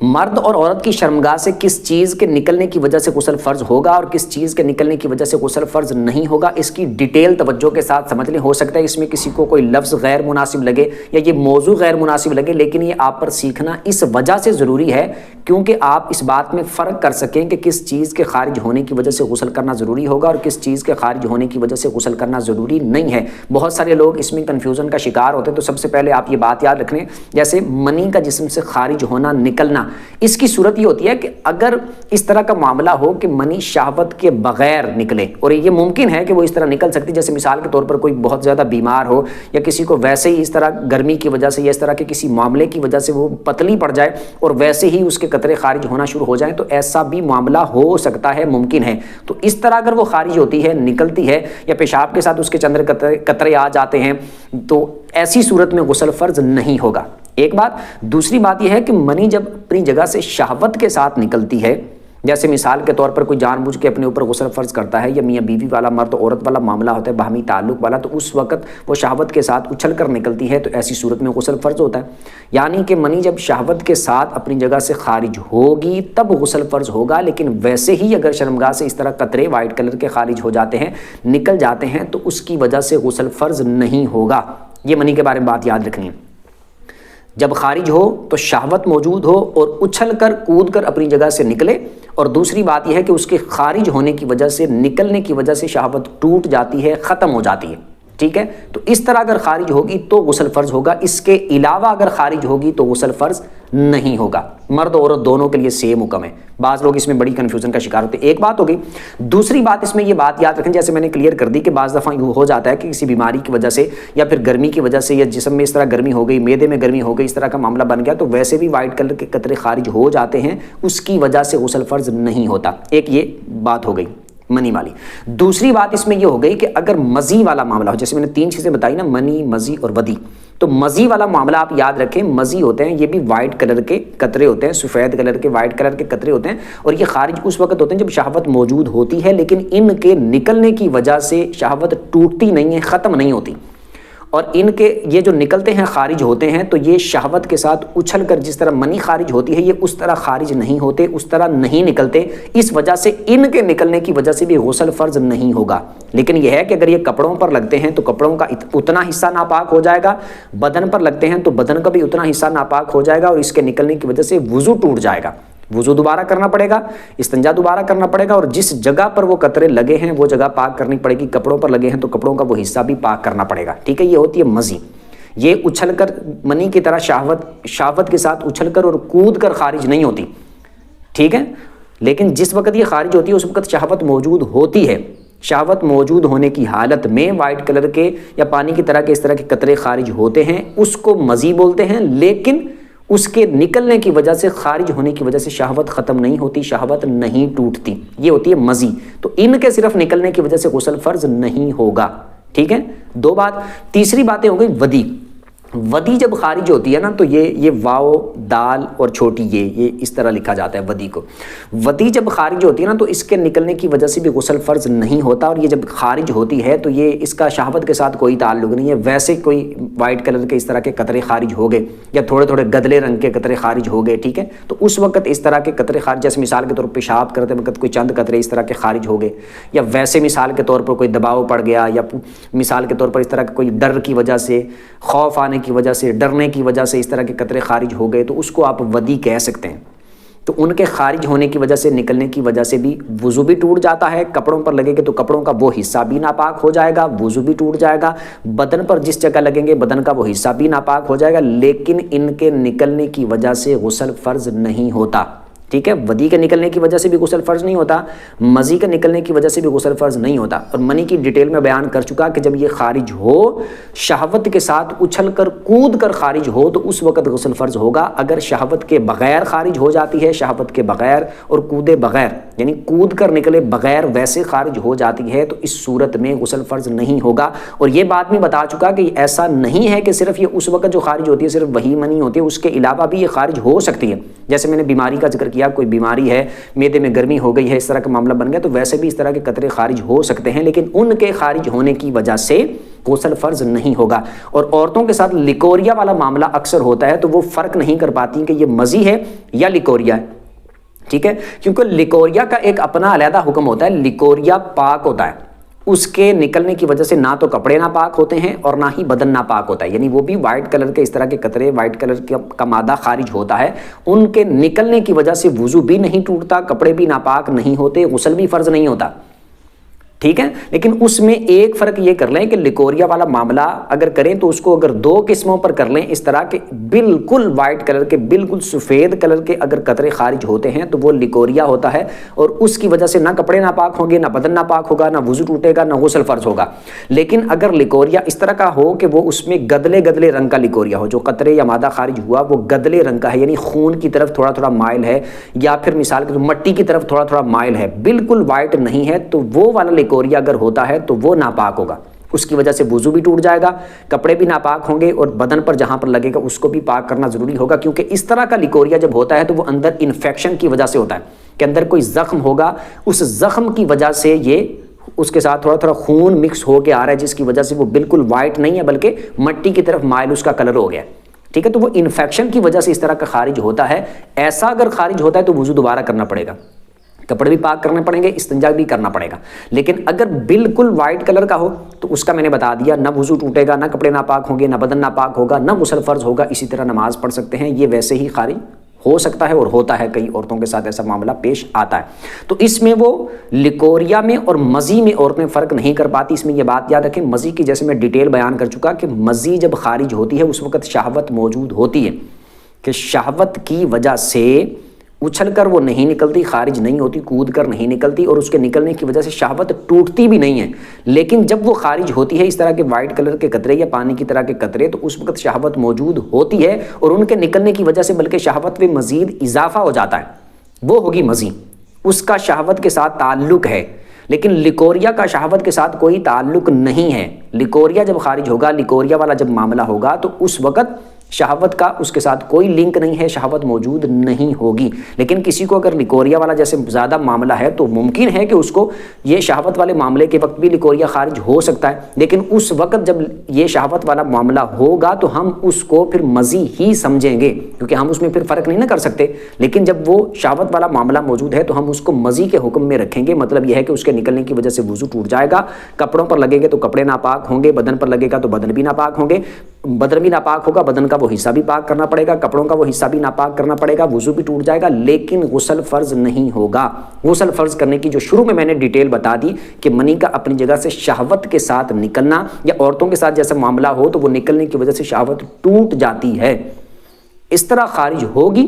مرد اور عورت کی شرمگاہ سے کس چیز کے نکلنے کی وجہ سے غسل فرض ہوگا اور کس چیز کے نکلنے کی وجہ سے غسل فرض نہیں ہوگا، اس کی ڈیٹیل توجہ کے ساتھ سمجھ لیں۔ ہو سکتا ہے اس میں کسی کو کوئی لفظ غیر مناسب لگے یا یہ موضوع غیر مناسب لگے، لیکن یہ آپ پر سیکھنا اس وجہ سے ضروری ہے کیونکہ آپ اس بات میں فرق کر سکیں کہ کس چیز کے خارج ہونے کی وجہ سے غسل کرنا ضروری ہوگا اور کس چیز کے خارج ہونے کی وجہ سے غسل کرنا ضروری نہیں ہے۔ بہت سارے لوگ اس میں کنفیوژن کا شکار ہوتے ہیں، تو سب سے پہلے آپ یہ بات یاد رکھیں، جیسے منی کا جسم سے خارج ہونا، نکلنا، اس کی صورت یہ ہوتی ہے کہ اگر اس طرح کا معاملہ ہو کہ منی شہوت کے بغیر نکلے، اور یہ ممکن ہے کہ وہ اس طرح نکل سکتی، جیسے مثال کے طور پر کوئی بہت زیادہ بیمار ہو یا کسی کو ویسے ہی اس طرح گرمی کی وجہ سے یا اس طرح کے کسی معاملے کی وجہ سے وہ پتلی پڑ جائے اور ویسے ہی اس کے قطرے خارج ہونا شروع ہو جائیں، تو ایسا بھی معاملہ ہو سکتا ہے، ممکن ہے۔ تو اس طرح اگر وہ خارج ہوتی ہے، نکلتی ہے، یا پیشاب کے ساتھ اس کے چند قطرے آ جاتے ہیں، تو ایسی صورت میں غسل فرض نہیں ہوگا۔ ایک بات۔ دوسری بات یہ ہے کہ منی جب اپنی جگہ سے شہوت کے ساتھ نکلتی ہے، جیسے مثال کے طور پر کوئی جان بوجھ کے اپنے اوپر غسل فرض کرتا ہے، یا میاں بیوی والا، مرد عورت والا معاملہ ہوتا ہے، باہمی تعلق والا، تو اس وقت وہ شہوت کے ساتھ اچھل کر نکلتی ہے، تو ایسی صورت میں غسل فرض ہوتا ہے۔ یعنی کہ منی جب شہوت کے ساتھ اپنی جگہ سے خارج ہوگی تب غسل فرض ہوگا، لیکن ویسے ہی اگر شرمگاہ سے اس طرح قطرے وائٹ کلر کے خارج ہو جاتے ہیں، نکل جاتے ہیں، تو اس کی وجہ سے غسل فرض نہیں ہوگا۔ یہ منی کے بارے میں بات یاد رکھنی ہے۔ جب خارج ہو تو شہوت موجود ہو اور اچھل کر کود کر اپنی جگہ سے نکلے، اور دوسری بات یہ ہے کہ اس کے خارج ہونے کی وجہ سے، نکلنے کی وجہ سے شہوت ٹوٹ جاتی ہے، ختم ہو جاتی ہے، ٹھیک ہے۔ تو اس طرح اگر خارج ہوگی تو غسل فرض ہوگا، اس کے علاوہ اگر خارج ہوگی تو غسل فرض نہیں ہوگا۔ مرد اور عورت دونوں کے لیے سیم حکم ہے۔ بعض لوگ اس میں بڑی کنفیوژن کا شکار ہوتے ہیں۔ ایک بات ہو گئی۔ دوسری بات اس میں یہ بات یاد رکھیں، جیسے میں نے کلیئر کر دی کہ بعض دفعہ یوں ہو جاتا ہے کہ کسی بیماری کی وجہ سے یا پھر گرمی کی وجہ سے یا جسم میں اس طرح گرمی ہو گئی، معدے میں گرمی ہو گئی، اس طرح کا معاملہ بن گیا، تو ویسے بھی وائٹ کلر کے قطرے خارج ہو جاتے ہیں، اس کی وجہ سے غسل فرض نہیں ہوتا۔ ایک یہ بات ہو گئی منی والی۔ دوسری بات اس میں یہ ہو گئی کہ اگر مزی والا معاملہ ہو، جیسے میں نے 3 چیزیں بتائی نا، منی، مزی اور ودی، تو مزی والا معاملہ آپ یاد رکھیں، مزی ہوتے ہیں یہ بھی وائٹ کلر کے قطرے ہوتے ہیں، سفید کلر کے، وائٹ کلر کے قطرے ہوتے ہیں، اور یہ خارج اس وقت ہوتے ہیں جب شہوت موجود ہوتی ہے، لیکن ان کے نکلنے کی وجہ سے شہوت ٹوٹتی نہیں ہے، ختم نہیں ہوتی، اور ان کے یہ جو نکلتے ہیں، خارج ہوتے ہیں، تو یہ شہوت کے ساتھ اچھل کر جس طرح منی خارج ہوتی ہے، یہ اس طرح خارج نہیں ہوتے، اس طرح نہیں نکلتے، اس وجہ سے ان کے نکلنے کی وجہ سے بھی غسل فرض نہیں ہوگا۔ لیکن یہ ہے کہ اگر یہ کپڑوں پر لگتے ہیں تو کپڑوں کا اتنا حصہ ناپاک ہو جائے گا، بدن پر لگتے ہیں تو بدن کا بھی اتنا حصہ ناپاک ہو جائے گا، اور اس کے نکلنے کی وجہ سے وضو ٹوٹ جائے گا، وضو دوبارہ کرنا پڑے گا، استنجا دوبارہ کرنا پڑے گا، اور جس جگہ پر وہ قطرے لگے ہیں وہ جگہ پاک کرنی پڑے گی، کپڑوں پر لگے ہیں تو کپڑوں کا وہ حصہ بھی پاک کرنا پڑے گا، ٹھیک ہے۔ یہ ہوتی ہے مزی، یہ اچھل کر منی کی طرح شہوت کے ساتھ اچھل کر اور کود کر خارج نہیں ہوتی، ٹھیک ہے۔ لیکن جس وقت یہ خارج ہوتی ہے اس وقت شہوت موجود ہوتی ہے، شہوت موجود ہونے کی حالت میں وائٹ کلر کے یا پانی کی طرح کے اس طرح کے قطرے خارج ہوتے ہیں، اس کو مزی بولتے ہیں، لیکن اس کے نکلنے کی وجہ سے، خارج ہونے کی وجہ سے شہوت ختم نہیں ہوتی، شہوت نہیں ٹوٹتی، یہ ہوتی ہے مزی۔ تو ان کے صرف نکلنے کی وجہ سے غسل فرض نہیں ہوگا، ٹھیک ہے۔ 2 بات۔ تیسری باتیں ہو گئی ودی۔ ودی جب خارج ہوتی ہے نا تو یہ واو، دال اور چھوٹی یہ اس طرح لکھا جاتا ہے ودی کو۔ ودی جب خارج ہوتی ہے نا تو اس کے نکلنے کی وجہ سے بھی غسل فرض نہیں ہوتا، اور یہ جب خارج ہوتی ہے تو یہ اس کا شہوت کے ساتھ کوئی تعلق نہیں ہے، ویسے کوئی وائٹ کلر کے اس طرح کے قطرے خارج ہو گئے یا تھوڑے تھوڑے گدلے رنگ کے قطرے خارج ہو گئے، ٹھیک ہے، تو اس وقت اس طرح کے قطرے خارج، جیسے مثال کے طور پر پیشاب کرتے وقت کوئی چند قطرے اس طرح کے خارج ہو گئے، یا ویسے مثال کے طور پر کوئی دباؤ پڑ گیا، یا مثال کے طور پر اس طرح کے کوئی ڈر کی وجہ سے، خوف آنے کی وجہ سے، ڈرنے کی وجہ سے اس طرح کے قطرے خارج ہو گئے، تو اس کو آپ ودی کہہ سکتے ہیں۔ تو ان کے خارج ہونے کی وجہ سے، نکلنے کی وجہ سے بھی وضو بھی ٹوٹ جاتا ہے، کپڑوں پر لگے گے تو کپڑوں کا وہ حصہ بھی ناپاک ہو جائے گا، وضو بھی ٹوٹ جائے گا، بدن پر جس جگہ لگیں گے بدن کا وہ حصہ بھی ناپاک ہو جائے گا، لیکن ان کے نکلنے کی وجہ سے غسل فرض نہیں ہوتا، ٹھیک ہے۔ ودی کے نکلنے کی وجہ سے بھی غسل فرض نہیں ہوتا، مزی کے نکلنے کی وجہ سے بھی غسل فرض نہیں ہوتا، اور منی کی ڈیٹیل میں بیان کر چکا کہ جب یہ خارج ہو، شہوت کے ساتھ اچھل کر کود کر خارج ہو تو اس وقت غسل فرض ہوگا۔ اگر شہوت کے بغیر خارج ہو جاتی ہے، شہوت کے بغیر اور کودے بغیر، یعنی کود کر نکلے بغیر ویسے خارج ہو جاتی ہے، تو اس صورت میں غسل فرض نہیں ہوگا۔ اور یہ بات میں بتا چکا کہ ایسا نہیں ہے کہ صرف یہ اس وقت جو خارج ہوتی ہے صرف وہی منی ہوتی ہے، اس کے علاوہ بھی یہ خارج ہو سکتی ہے، جیسے میں نے بیماری کا ذکر کیا کیا, کوئی بیماری ہے, معدے میں گرمی ہو گئی ہے, اس طرح کا معاملہ بن گیا, تو ویسے بھی اس طرح کے قطرے خارج ہو سکتے ہیں, لیکن ان کے خارج ہونے کی وجہ سے غسل فرض نہیں ہوگا. اور عورتوں کے ساتھ لیکوریا والا معاملہ اکثر ہوتا ہے, تو وہ فرق نہیں کر پاتی کہ یہ مزی ہے یا لیکوریا ہے, ٹھیک ہے, کیونکہ لیکوریا کا ایک اپنا علیحدہ حکم ہوتا ہے. لیکوریا پاک ہوتا ہے, اس کے نکلنے کی وجہ سے نہ تو کپڑے ناپاک ہوتے ہیں اور نہ ہی بدن ناپاک ہوتا ہے, یعنی وہ بھی وائٹ کلر کے اس طرح کے قطرے, وائٹ کلر کا مادہ خارج ہوتا ہے, ان کے نکلنے کی وجہ سے وضو بھی نہیں ٹوٹتا, کپڑے بھی ناپاک نہیں ہوتے, غسل بھی فرض نہیں ہوتا, ٹھیک ہے. لیکن اس میں ایک فرق یہ کر لیں کہ لیکوریا والا معاملہ اگر کریں تو اس کو اگر دو قسموں پر کر لیں, اس طرح کے بالکل وائٹ کلر کے, بالکل سفید کلر کے اگر قطرے خارج ہوتے ہیں تو وہ لیکوریا ہوتا ہے, اور اس کی وجہ سے نہ کپڑے ناپاک ہوں گے, نہ بدن ناپاک ہوگا, نہ وضو ٹوٹے گا, نہ غسل فرض ہوگا. لیکن اگر لیکوریا اس طرح کا ہو کہ وہ اس میں گدلے گدلے رنگ کا لیکوریا ہو, جو قطرے یا مادہ خارج ہوا وہ گدلے رنگ کا ہے, یعنی خون کی طرف تھوڑا تھوڑا مائل ہے, یا پھر مثال کے مٹی کی طرف تھوڑا تھوڑا مائل ہے, بالکل وائٹ نہیں ہے, تو وہ والا لیکوریا اگر ہوتا ہے تو وہ ناپاک ہوگا. اس کی وجہ سے وضو بھی ٹوٹ جائے گا, کپڑے بھی ناپاک ہوں گے, اور بدن پر جہاں پر لگے گا اس کو بھی پاک کرنا ضروری ہوگا, کیونکہ اس طرح کا لیکوریا جب ہوتا ہے تو وہ اندر انفیکشن کی وجہ سے ہوتا ہے, کہ اندر کوئی زخم ہوگا, اس زخم کی وجہ سے یہ اس کے ساتھ تھوڑا تھوڑا خون مکس ہو کے آ رہا ہے, جس کی وجہ سے وہ بالکل وائٹ نہیں ہے بلکہ مٹی کی طرف مائل اس کا کلر ہو گیا, ٹھیک ہے. تو وہ انفیکشن کی وجہ سے اس طرح کا خارج ہوتا ہے. ایسا اگر خارج ہوتا ہے تو وضو دوبارہ کرنا پڑے گا, کپڑے بھی پاک کرنے پڑیں گے, استنجا بھی کرنا پڑے گا. لیکن اگر بالکل وائٹ کلر کا ہو تو اس کا میں نے بتا دیا, نہ وضو ٹوٹے گا, نہ کپڑے ناپاک ہوں گے, نہ بدن ناپاک ہوگا, نہ غسل فرض ہوگا, اسی طرح نماز پڑھ سکتے ہیں. یہ ویسے ہی خارج ہو سکتا ہے اور ہوتا ہے, کئی عورتوں کے ساتھ ایسا معاملہ پیش آتا ہے. تو اس میں وہ لیکوریا میں اور مزی میں عورتیں فرق نہیں کر پاتی. اس میں یہ بات یاد رکھیں, مزی کی جیسے میں ڈیٹیل بیان کر چکا کہ مزی جب خارج ہوتی ہے اس وقت شہوت موجود ہوتی ہے, کہ شہوت کی وجہ سے اچھل کر وہ نہیں نکلتی, خارج نہیں ہوتی, کود کر نہیں نکلتی, اور اس کے نکلنے کی وجہ سے شہوت ٹوٹتی بھی نہیں ہے. لیکن جب وہ خارج ہوتی ہے اس طرح کے وائٹ کلر کے قطرے یا پانی کی طرح کے قطرے, تو اس وقت شہوت موجود ہوتی ہے, اور ان کے نکلنے کی وجہ سے بلکہ شہوت میں مزید اضافہ ہو جاتا ہے, وہ ہوگی مزی, اس کا شہوت کے ساتھ تعلق ہے. لیکن لیکوریا کا شہوت کے ساتھ کوئی تعلق نہیں ہے. لیکوریا جب خارج ہوگا, لیکوریا والا جب معاملہ ہوگا, تو اس وقت شہوت کا اس کے ساتھ کوئی لنک نہیں ہے, شہوت موجود نہیں ہوگی. لیکن کسی کو اگر لیکوریا والا جیسے زیادہ معاملہ ہے تو ممکن ہے کہ اس کو یہ شہوت والے معاملے کے وقت بھی لیکوریا خارج ہو سکتا ہے, لیکن اس وقت جب یہ شہوت والا معاملہ ہوگا تو ہم اس کو پھر مزی ہی سمجھیں گے, کیونکہ ہم اس میں پھر فرق نہیں نہ کر سکتے. لیکن جب وہ شہوت والا معاملہ موجود ہے تو ہم اس کو مزی کے حکم میں رکھیں گے. مطلب یہ ہے کہ اس کے نکلنے کی وجہ سے وضو ٹوٹ جائے گا, کپڑوں پر لگیں گے تو کپڑے ناپاک ہوں گے, بدن پر لگے گا تو بدن بھی ناپاک ہوں گے, بدن بھی ناپاک ہوگا, بدن کا وہ حصہ بھی پاک کرنا پڑے گا, کپڑوں کا وہ حصہ بھی ناپاک کرنا پڑے گا, وضو بھی ٹوٹ جائے گا, لیکن غسل فرض نہیں ہوگا. غسل فرض کرنے کی جو شروع میں نے ڈیٹیل بتا دی کہ منی کا اپنی جگہ سے شہوت کے ساتھ نکلنا, یا عورتوں کے ساتھ جیسا معاملہ ہو تو وہ نکلنے کی وجہ سے شہوت ٹوٹ جاتی ہے, اس طرح خارج ہوگی,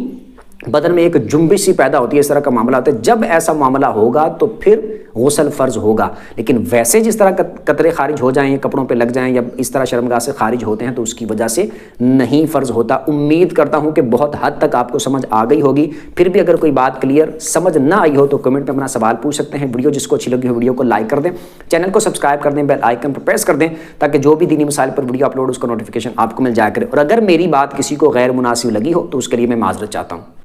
بدن میں ایک جنبش سی پیدا ہوتی ہے, اس طرح کا معاملہ ہوتا ہے. جب ایسا معاملہ ہوگا تو پھر غسل فرض ہوگا. لیکن ویسے جس طرح قطرے خارج ہو جائیں, کپڑوں پہ لگ جائیں, یا اس طرح شرمگاہ سے خارج ہوتے ہیں, تو اس کی وجہ سے نہیں فرض ہوتا. امید کرتا ہوں کہ بہت حد تک آپ کو سمجھ آ گئی ہوگی. پھر بھی اگر کوئی بات کلیئر سمجھ نہ آئی ہو تو کمنٹ میں اپنا سوال پوچھ سکتے ہیں. ویڈیو جس کو اچھی لگی ہو ویڈیو کو لائک کر دیں, چینل کو سبسکرائب کر دیں, بیل آئیکن پر پریس کر دیں, تاکہ جو بھی دینی مسائل پر ویڈیو اپلوڈ اس کا نوٹیفیکیشن آپ کو مل جایا کرے. اور اگر میری بات کسی کو غیر مناسب لگی ہو تو اس کے لیے میں معذرت چاہتا ہوں.